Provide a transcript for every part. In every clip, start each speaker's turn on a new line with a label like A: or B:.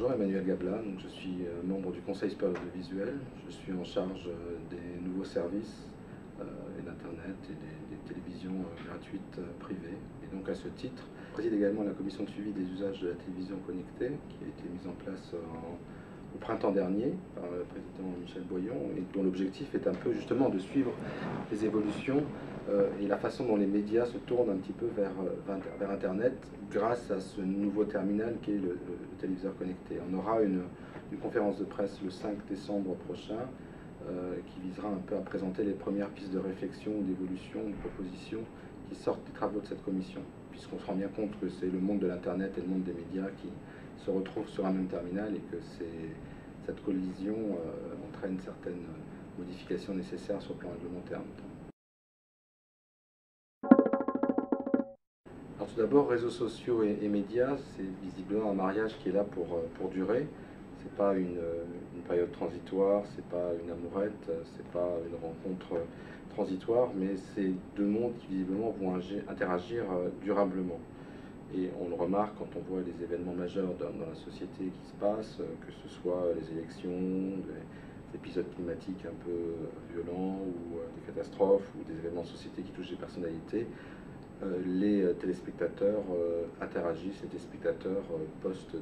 A: Bonjour, Emmanuel Gabla, donc je suis membre du Conseil supérieur de visuel. Je suis en charge des nouveaux services et d'Internet et des télévisions gratuites privées. Et donc à ce titre, je préside également la commission de suivi des usages de la télévision connectée qui a été mise en place au printemps dernier par le président Michel Boyon et dont l'objectif est un peu justement de suivre les évolutions et la façon dont les médias se tournent un petit peu vers Internet grâce à ce nouveau terminal qui est le téléviseur connecté. On aura une conférence de presse le 5 décembre prochain qui visera un peu à présenter les premières pistes de réflexion, d'évolution, de propositions qui sortent des travaux de cette commission, puisqu'on se rend bien compte que c'est le monde de l'Internet et le monde des médias qui se retrouvent sur un même terminal et que cette collision entraîne certaines modifications nécessaires sur le plan réglementaire notamment. Alors tout d'abord, réseaux sociaux et médias, c'est visiblement un mariage qui est là pour durer. C'est pas une période transitoire, c'est pas une amourette, c'est pas une rencontre transitoire, mais c'est deux mondes qui visiblement vont interagir durablement. Et on le remarque quand on voit les événements majeurs dans la société qui se passent, que ce soit les élections, des épisodes climatiques un peu violents, ou des catastrophes, ou des événements de société qui touchent des personnalités. Les téléspectateurs interagissent, les téléspectateurs postent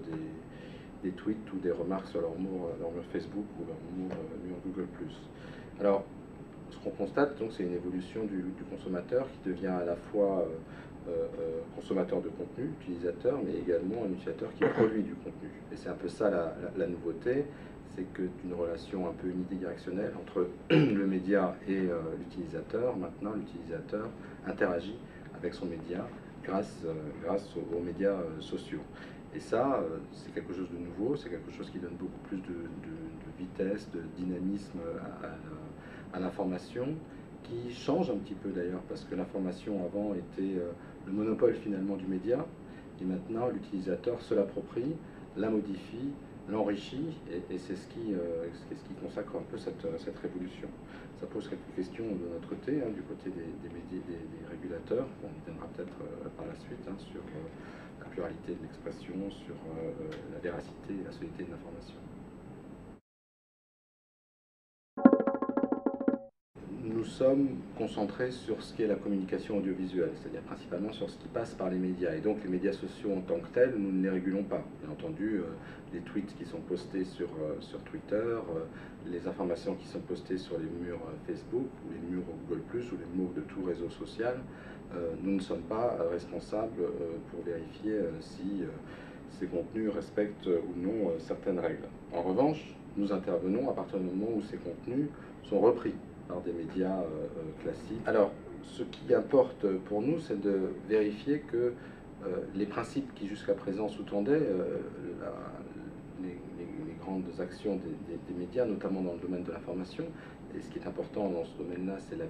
A: des tweets ou des remarques sur leur mur Facebook ou leur mur Google+. Alors, ce qu'on constate, donc, c'est une évolution du consommateur qui devient à la fois consommateur de contenu, utilisateur, mais également un utilisateur qui produit du contenu. Et c'est un peu ça la nouveauté, c'est que d'une relation un peu unidirectionnelle entre le média et l'utilisateur, maintenant l'utilisateur interagit avec son média grâce aux médias sociaux. Et ça, c'est quelque chose de nouveau, c'est quelque chose qui donne beaucoup plus de vitesse, de dynamisme à l'information, qui change un petit peu d'ailleurs, parce que l'information avant était le monopole finalement du média, et maintenant l'utilisateur se l'approprie, la modifie, l'enrichit, et c'est ce qui consacre un peu cette révolution. Ça pose quelques questions de notre côté, du côté des régulateurs. On y viendra peut-être par la suite, sur la pluralité de l'expression, sur la véracité et la solidité de l'information. Nous sommes concentrés sur ce qu'est la communication audiovisuelle, c'est-à-dire principalement sur ce qui passe par les médias. Et donc les médias sociaux en tant que tels, nous ne les régulons pas. Bien entendu, les tweets qui sont postés sur Twitter, les informations qui sont postées sur les murs Facebook, ou les murs Google+, ou les murs de tout réseau social, nous ne sommes pas responsables pour vérifier si ces contenus respectent ou non certaines règles. En revanche, nous intervenons à partir du moment où ces contenus sont repris par des médias classiques. Alors, ce qui importe pour nous, c'est de vérifier que les principes qui jusqu'à présent sous-tendaient les grandes actions des médias, notamment dans le domaine de l'information, et ce qui est important dans ce domaine-là, c'est la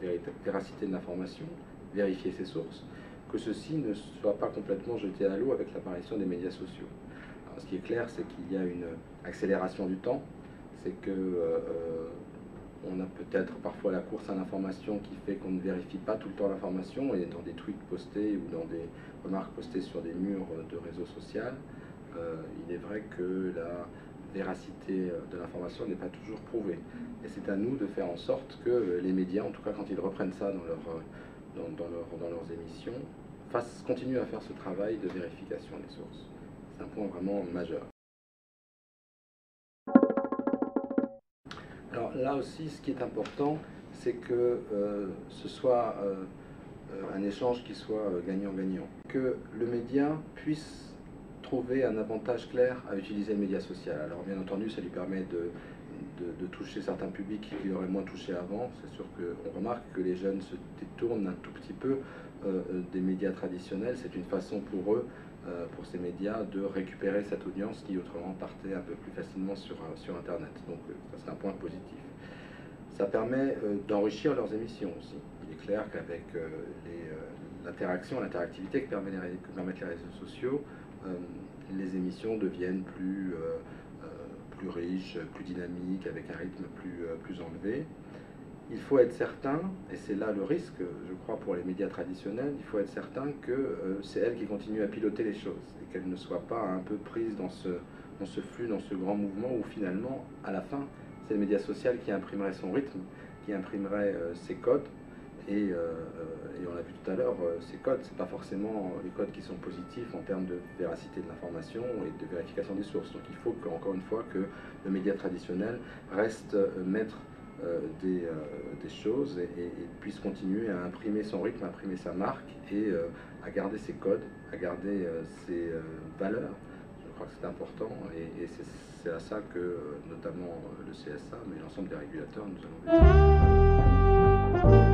A: véracité de l'information, vérifier ses sources, que ceci ne soit pas complètement jeté à l'eau avec l'apparition des médias sociaux. Alors, ce qui est clair, c'est qu'il y a une accélération du temps, c'est que on a peut-être parfois la course à l'information qui fait qu'on ne vérifie pas tout le temps l'information, et dans des tweets postés ou dans des remarques postées sur des murs de réseau social, il est vrai que la véracité de l'information n'est pas toujours prouvée. Et c'est à nous de faire en sorte que les médias, en tout cas quand ils reprennent ça dans leurs émissions, continuent à faire ce travail de vérification des sources. C'est un point vraiment majeur. Alors là aussi, ce qui est important, c'est que ce soit un échange qui soit gagnant-gagnant. Que le média puisse trouver un avantage clair à utiliser le média social. Alors bien entendu, ça lui permet de toucher certains publics qui auraient moins touché avant. C'est sûr qu'on remarque que les jeunes se détournent un tout petit peu des médias traditionnels. C'est une façon pour eux, pour ces médias, de récupérer cette audience qui autrement partait un peu plus facilement sur Internet. Donc ça c'est un point positif. Ça permet d'enrichir leurs émissions aussi. Il est clair qu'avec l'interactivité que permettent les réseaux sociaux, les émissions deviennent plus riches, plus dynamiques, avec un rythme plus enlevé. Il faut être certain, et c'est là le risque, je crois, pour les médias traditionnels, il faut être certain que c'est elles qui continuent à piloter les choses, et qu'elles ne soient pas un peu prises dans ce dans ce flux, dans ce grand mouvement où finalement, à la fin, c'est le média social qui imprimerait son rythme, qui imprimerait ses codes. Et on l'a vu tout à l'heure, ces codes, ce n'est pas forcément les codes qui sont positifs en termes de véracité de l'information et de vérification des sources. Donc il faut encore une fois que le média traditionnel reste maître des choses et puisse continuer à imprimer son rythme, à imprimer sa marque et à garder ses codes, à garder ses valeurs. Je crois que c'est important et c'est à ça que notamment le CSA, mais l'ensemble des régulateurs, nous allons veiller.